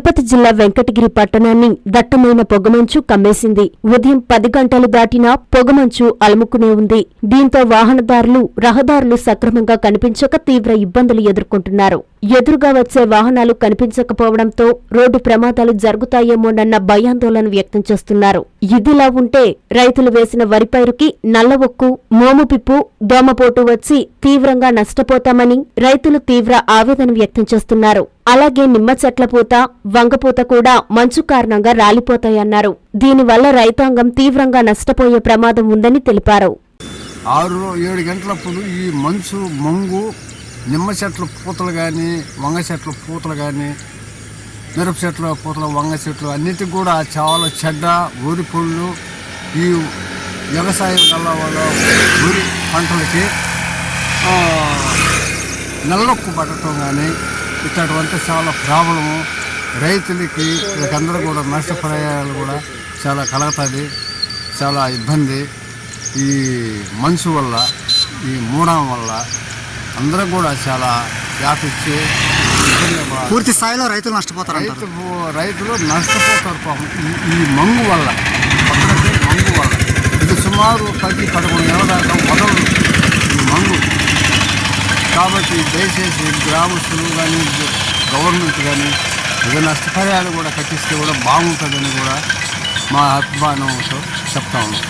తిరుపతి జిల్లా వెంకటగిరి పట్టణాన్ని దట్టమైన పొగమంచు కమ్మేసింది. ఉదయం 10 గంటలు దాటినా పొగమంచు అలుముకునే ఉంది. దీంతో వాహనదారులు, రహదారులు సక్రమంగా కనిపించక తీవ్ర ఇబ్బందులు ఎదుర్కొంటున్నారు. ఎదురుగా వచ్చే వాహనాలు కనిపించకపోవడంతో రోడ్డు ప్రమాదాలు జరుగుతాయేమోనన్న భయాందోళన వ్యక్తం చేస్తున్నారు. ఇదిలా ఉంటే రైతులు వేసిన వరి పైరుకి నల్లవొక్కు, మోముపిప్పు, దోమపోటు వచ్చి తీవ్రంగా నష్టపోతామని రైతులు తీవ్ర ఆవేదన వ్యక్తం చేస్తున్నారు. అలాగే నిమ్మ చెట్ల పూత, వంగపూత కూడా మంచు కారణంగా రాలిపోతాయన్నారు. దీనివల్ల రైతాంగం తీవ్రంగా నష్టపోయే ప్రమాదం ఉందని తెలిపారు. 6-7 గంటలప్పుడు ఈ మంచు, మంగు, నిమ్మ చెట్ల పూతలు కానీ, వంగ చెట్ల పూతలు కానీ, మిరప చెట్ల పూతలు, వంగ చెట్లు అన్నిటికి కూడా చాలా చెడ్డ ఊరి పళ్ళు. ఈ వ్యవసాయం వల్ల వాళ్ళ ఊరి పంటలకి నల్లొక్కు పడటం కానీ ఇట్లాంటివంతా చాలా ప్రాబ్లము. రైతులకి వీళ్ళకందరూ కూడా నష్టపరిహారాలు కూడా చాలా కలుగుతుంది. చాలా ఇబ్బంది ఈ మంచు వల్ల, ఈ మూడం వల్ల అందరూ కూడా చాలా వ్యాపించి పూర్తి స్థాయిలో రైతులు నష్టపోతారు. రైతులు నష్టపోతారు పాపం ఈ మంగు వల్ల. పక్కనకి మంగు వల్ల ఇది సుమారు 10-11 ఏళ్ళ దాకా వదలదు ఈ మంగు. కాబట్టి దయచేసి గ్రామస్తులు కానీ, గవర్నమెంట్ కానీ ఏదో నష్టపరిహారాలు కూడా కట్టిస్తే కూడా బాగుంటుందని కూడా మా అభిమానంతో చెప్తా ఉన్నాం.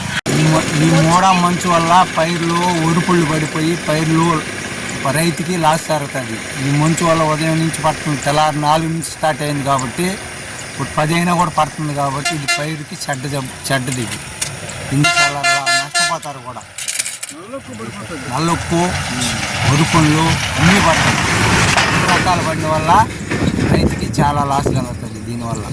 ఈ మూడ మంచు వల్ల పైర్లు ఒరుపుళ్ళు పడిపోయి పైర్లు రైతుకి లాస్ జరుగుతుంది. ఈ మంచు వల్ల ఉదయం నుంచి పడుతుంది, తెల్లారి 4 నుంచి స్టార్ట్ అయింది కాబట్టి ఇప్పుడు 10 అయినా కూడా పడుతుంది. కాబట్టి ఇది పైరుకి చెడ్డది. ఇది ఇందువల్ల నష్టపోతారు కూడా. నల్లొక్కు, ఒరుపుళ్ళు అన్నీ పడతాయి. 2 రకాలు పడిన వల్ల రైతుకి చాలా లాస్ కలుగుతుంది దీనివల్ల.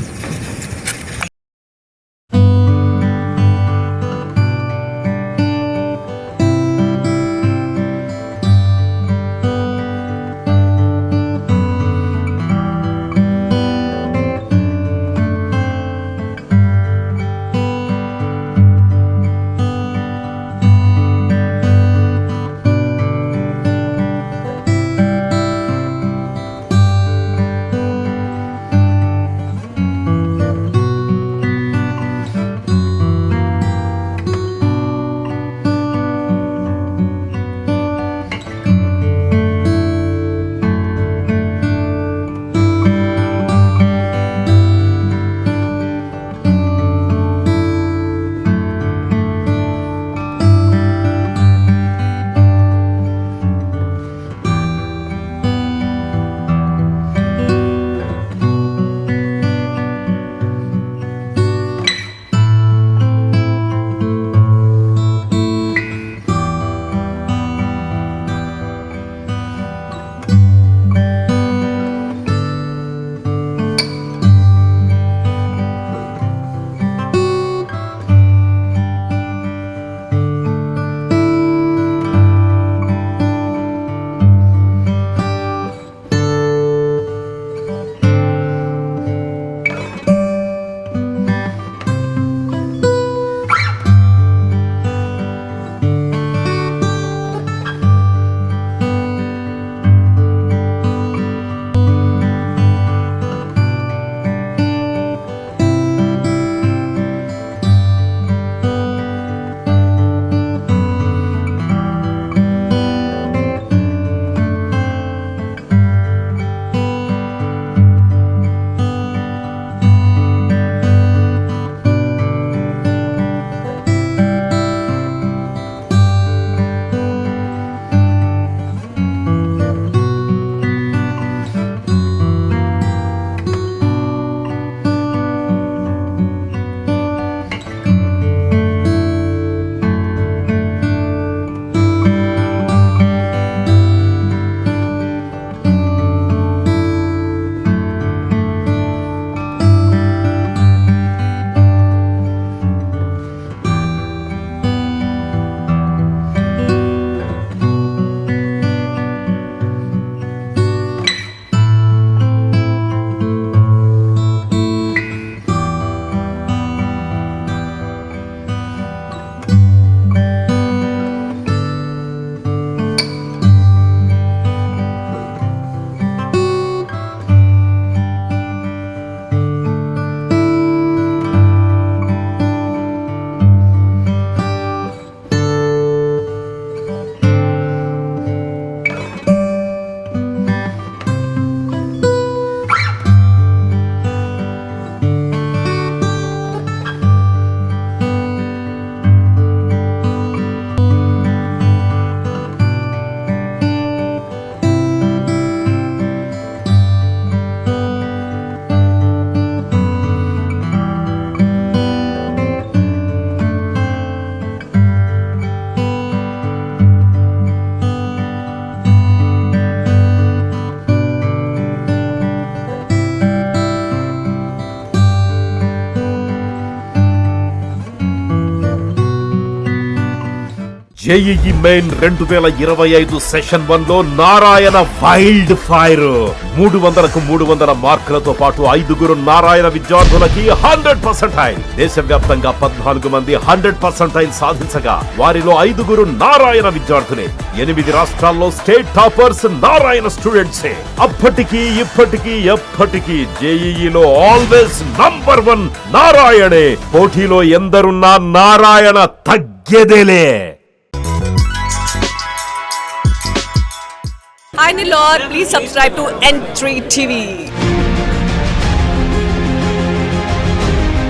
జేఈఈ మెయిన్ 2025 సెషన్ 1 లో నారాయణ వైల్డ్ ఫైర్ 300కు 300 మార్కులతో పాటు 5 నారాయణ విద్యార్థులకి 100%. దేశవ్యాప్తంగా 14 మంది 100% సాధించగా వారిలో 5 నారాయణ విద్యార్థులే. 8 రాష్ట్రాల్లో స్టేట్ టాపర్స్ నారాయణ స్టూడెంట్సే. అప్పటికి ఇప్పటికీ ఎప్పటికీ జేఈఈలో ఆల్వేస్ నంబర్ 1 నారాయణే. పోటీలో ఎందరున్నా నారాయణ తగ్గేదేలే. Hi Nilor, please subscribe to N3 TV.